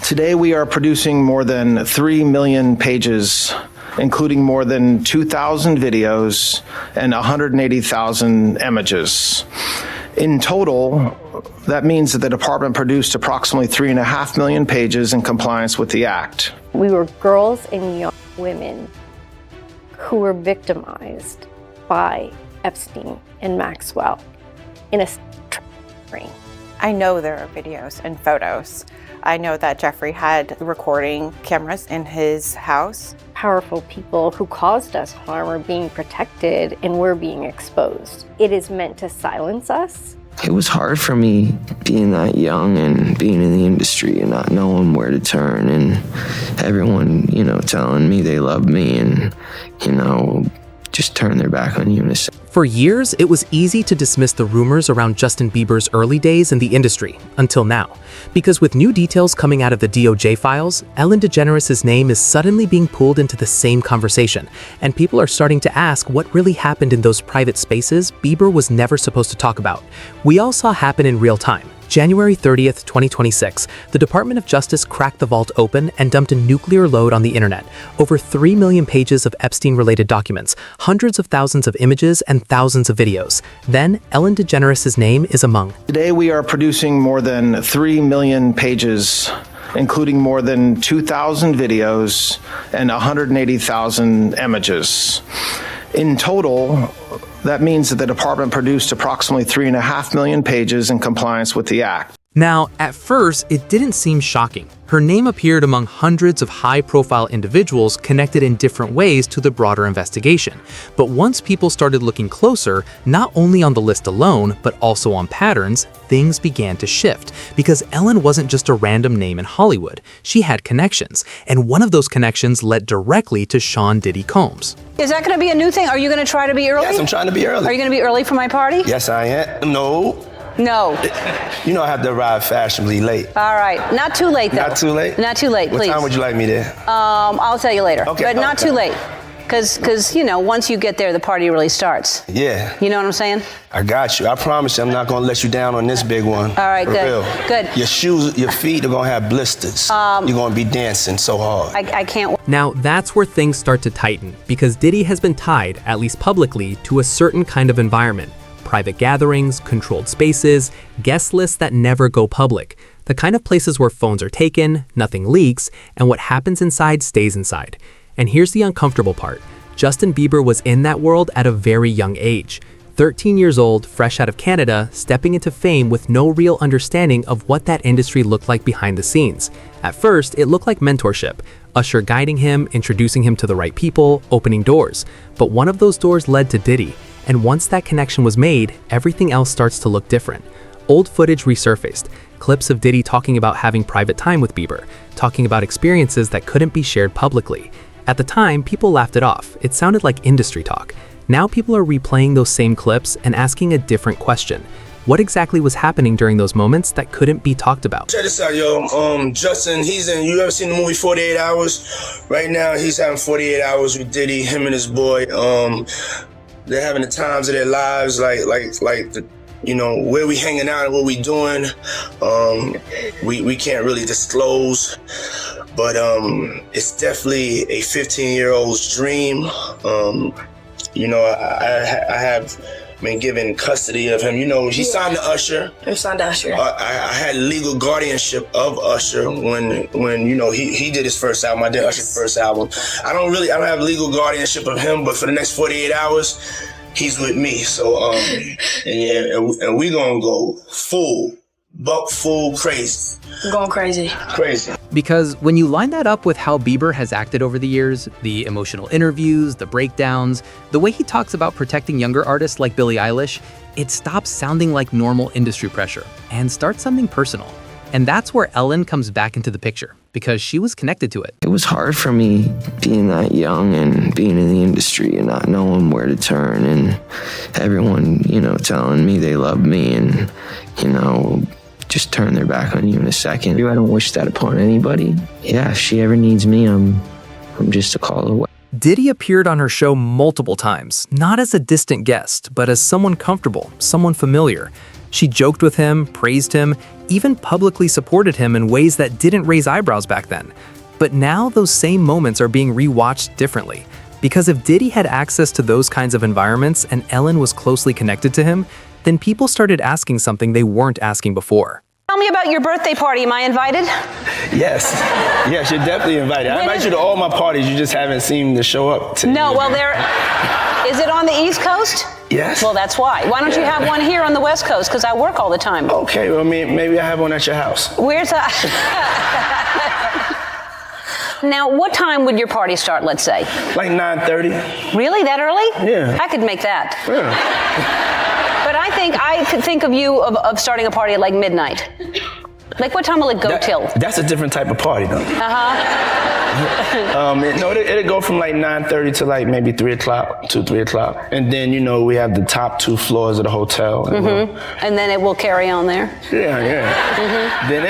Today we are producing more than 3 million pages, including more than 2,000 videos and 180,000 images. In total, that means that the department produced approximately 3.5 million pages in compliance with the Act. We were girls and young women who were victimized by Epstein and Maxwell in a ring. I know there are videos and photos. I know that Jeffrey had recording cameras in his house. Powerful people who caused us harm are being protected and we're being exposed. It is meant to silence us. It was hard for me being that young and being in the industry and not knowing where to turn, and everyone, telling me they love me and, just turn their back on you in a second. For years, it was easy to dismiss the rumors around Justin Bieber's early days in the industry, until now. Because with new details coming out of the DOJ files, Ellen DeGeneres' name is suddenly being pulled into the same conversation, and people are starting to ask what really happened in those private spaces Bieber was never supposed to talk about. We all saw happen in real time. January 30th, 2026, the Department of Justice cracked the vault open and dumped a nuclear load on the internet. Over 3 million pages of Epstein-related documents, hundreds of thousands of images, and thousands of videos. Then, Ellen DeGeneres' name is among. Today we are producing more than 3 million pages, including more than 2,000 videos and 180,000 images. In total, that means that the department produced approximately 3.5 million pages in compliance with the Act. Now, at first, it didn't seem shocking. Her name appeared among hundreds of high-profile individuals connected in different ways to the broader investigation. But once people started looking closer, not only on the list alone, but also on patterns, things began to shift. Because Ellen wasn't just a random name in Hollywood. She had connections, and one of those connections led directly to Sean Diddy Combs. Is that going to be a new thing? Are you going to try to be early? Yes, I'm trying to be early. Are you going to be early for my party? Yes, I am. No. No. I have to arrive fashionably late. All right. Not too late, though. Not too late? Not too late, please. What time would you like me there? I'll tell you later. Okay. But not too late. Because, once you get there, the party really starts. Yeah. You know what I'm saying? I got you. I promise you I'm not going to let you down on this big one. All right, For good. real. Good. Your shoes, your feet are going to have blisters. You're going to be dancing so hard. I can't. Now, that's where things start to tighten, because Diddy has been tied, at least publicly, to a certain kind of environment. Private gatherings, controlled spaces, guest lists that never go public. The kind of places where phones are taken, nothing leaks, and what happens inside stays inside. And here's the uncomfortable part. Justin Bieber was in that world at a very young age. 13 years old, fresh out of Canada, stepping into fame with no real understanding of what that industry looked like behind the scenes. At first, it looked like mentorship. Usher guiding him, introducing him to the right people, opening doors. But one of those doors led to Diddy. And once that connection was made, everything else starts to look different. Old footage resurfaced, clips of Diddy talking about having private time with Bieber, talking about experiences that couldn't be shared publicly. At the time, people laughed it off. It sounded like industry talk. Now people are replaying those same clips and asking a different question. What exactly was happening during those moments that couldn't be talked about? Check this out, yo. Justin, you ever seen the movie 48 Hours? Right now, he's having 48 hours with Diddy, him and his boy. They're having the times of their lives, like where we hanging out and what we doing. We can't really disclose, but it's definitely a 15-year-old's dream. I have been given custody of him. He signed to Usher. He signed to Usher. I had legal guardianship of Usher when he did his first album. I did Usher's first album. I don't have legal guardianship of him, but for the next 48 hours, he's with me. So and we gonna go full crazy. I'm going crazy. Crazy. Because when you line that up with how Bieber has acted over the years, the emotional interviews, the breakdowns, the way he talks about protecting younger artists like Billie Eilish, it stops sounding like normal industry pressure and starts sounding personal. And that's where Ellen comes back into the picture, because she was connected to it. It was hard for me being that young and being in the industry and not knowing where to turn, and everyone, telling me they love me and, just turn their back on you in a second. I don't wish that upon anybody. Yeah, if she ever needs me, I'm just a call away. Diddy appeared on her show multiple times, not as a distant guest, but as someone comfortable, someone familiar. She joked with him, praised him, even publicly supported him in ways that didn't raise eyebrows back then. But now those same moments are being rewatched differently. Because if Diddy had access to those kinds of environments and Ellen was closely connected to him, then people started asking something they weren't asking before. Tell me about your birthday party. Am I invited? Yes. Yes, you're definitely invited. I invite you to all my parties. You just haven't seemed to show up to. No, well, is it on the East Coast? Yes. Well, that's why. Why don't you have one here on the West Coast? Because I work all the time. Okay, well, maybe I have one at your house. Where's that? Now, what time would your party start, let's say? Like 9:30. Really? That early? Yeah. I could make that. Yeah. But I could think of you of starting a party at like midnight. Like, what time will it go till? That's a different type of party, though. It'll go from like 9:30 to like maybe 3 o'clock, 3 o'clock. And then, we have the top 2 floors of the hotel. And then it will carry on there? Yeah. Then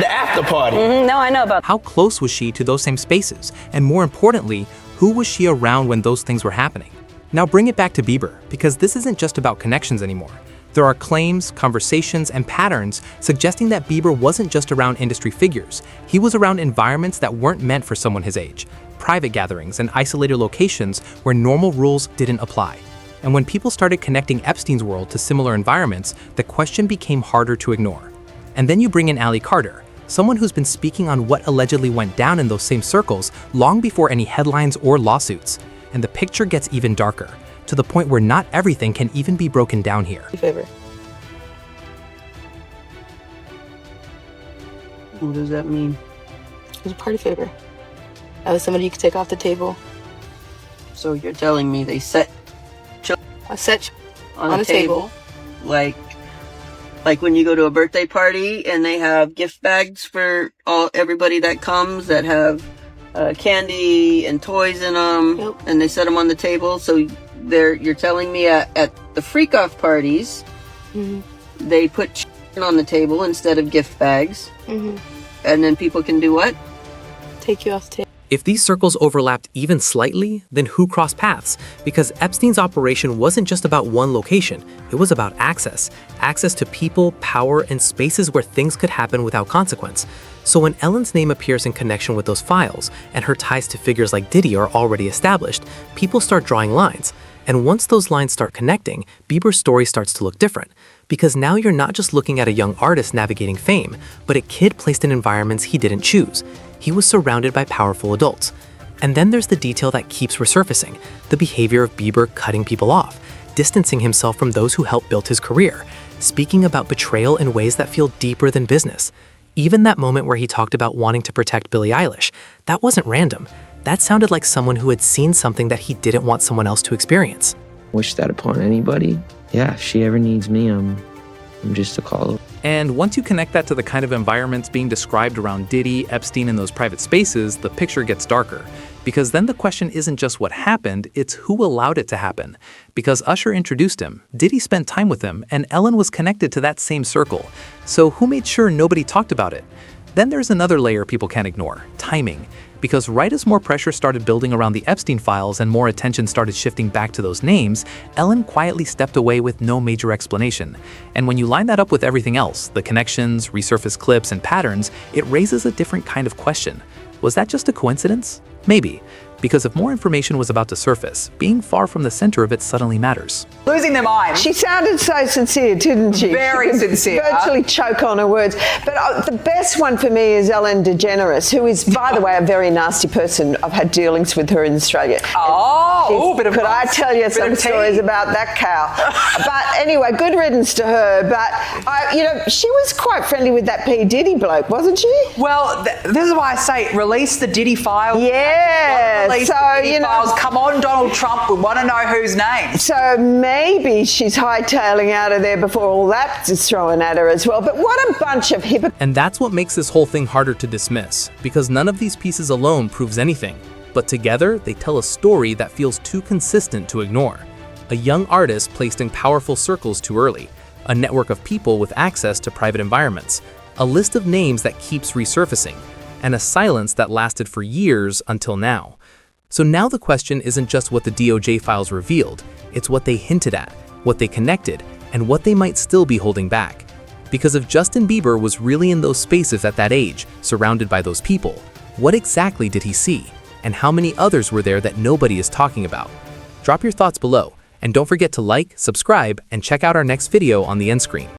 the after party. No, I know about. How close was she to those same spaces? And more importantly, who was she around when those things were happening? Now bring it back to Bieber, because this isn't just about connections anymore. There are claims, conversations, and patterns suggesting that Bieber wasn't just around industry figures. He was around environments that weren't meant for someone his age, private gatherings and isolated locations where normal rules didn't apply. And when people started connecting Epstein's world to similar environments, the question became harder to ignore. And then you bring in Ally Carter, someone who's been speaking on what allegedly went down in those same circles long before any headlines or lawsuits. And the picture gets even darker, to the point where not everything can even be broken down here. Favor. What does that mean? It was a party favor. I was somebody you could take off the table. So you're telling me they set on a table, like when you go to a birthday party and they have gift bags for everybody that comes that have candy and toys in them, and they set them on the table. So you're telling me at the freak off parties, they put on the table instead of gift bags, and then people can do what? Take you off the table. If these circles overlapped even slightly, then who crossed paths? Because Epstein's operation wasn't just about one location, it was about access. Access to people, power, and spaces where things could happen without consequence. So when Ellen's name appears in connection with those files, and her ties to figures like Diddy are already established, people start drawing lines. And once those lines start connecting, Bieber's story starts to look different. Because now you're not just looking at a young artist navigating fame, but a kid placed in environments he didn't choose. He was surrounded by powerful adults. And then there's the detail that keeps resurfacing, the behavior of Bieber cutting people off, distancing himself from those who helped build his career, speaking about betrayal in ways that feel deeper than business. Even that moment where he talked about wanting to protect Billie Eilish, that wasn't random. That sounded like someone who had seen something that he didn't want someone else to experience. Wish that upon anybody. Yeah, if she ever needs me, I'm just a caller. And once you connect that to the kind of environments being described around Diddy, Epstein, and those private spaces, the picture gets darker. Because then the question isn't just what happened, it's who allowed it to happen. Because Usher introduced him, Diddy spent time with him, and Ellen was connected to that same circle. So who made sure nobody talked about it? Then there's another layer people can't ignore, timing. Because right as more pressure started building around the Epstein files and more attention started shifting back to those names, Ellen quietly stepped away with no major explanation. And when you line that up with everything else, the connections, resurfaced clips, and patterns, it raises a different kind of question. Was that just a coincidence? Maybe. Because if more information was about to surface, being far from the center of it suddenly matters. Losing their mind. She sounded so sincere, didn't she? Very sincere. Virtually choke on her words. But the best one for me is Ellen DeGeneres, who is, by the way, a very nasty person. I've had dealings with her in Australia. Could I tell you some stories about that cow? But anyway, good riddance to her. But, she was quite friendly with that P. Diddy bloke, wasn't she? Well, this is why I say release the Diddy files. Yeah. So, files. Come on, Donald Trump, we want to know whose name. So maybe she's hightailing out of there before all that is thrown at her as well. But what a bunch of hypocrites. And that's what makes this whole thing harder to dismiss, because none of these pieces alone proves anything. But together, they tell a story that feels too consistent to ignore. A young artist placed in powerful circles too early, a network of people with access to private environments, a list of names that keeps resurfacing, and a silence that lasted for years until now. So now the question isn't just what the DOJ files revealed, it's what they hinted at, what they connected, and what they might still be holding back. Because if Justin Bieber was really in those spaces at that age, surrounded by those people, what exactly did he see? And how many others were there that nobody is talking about? Drop your thoughts below, and don't forget to like, subscribe, and check out our next video on the end screen.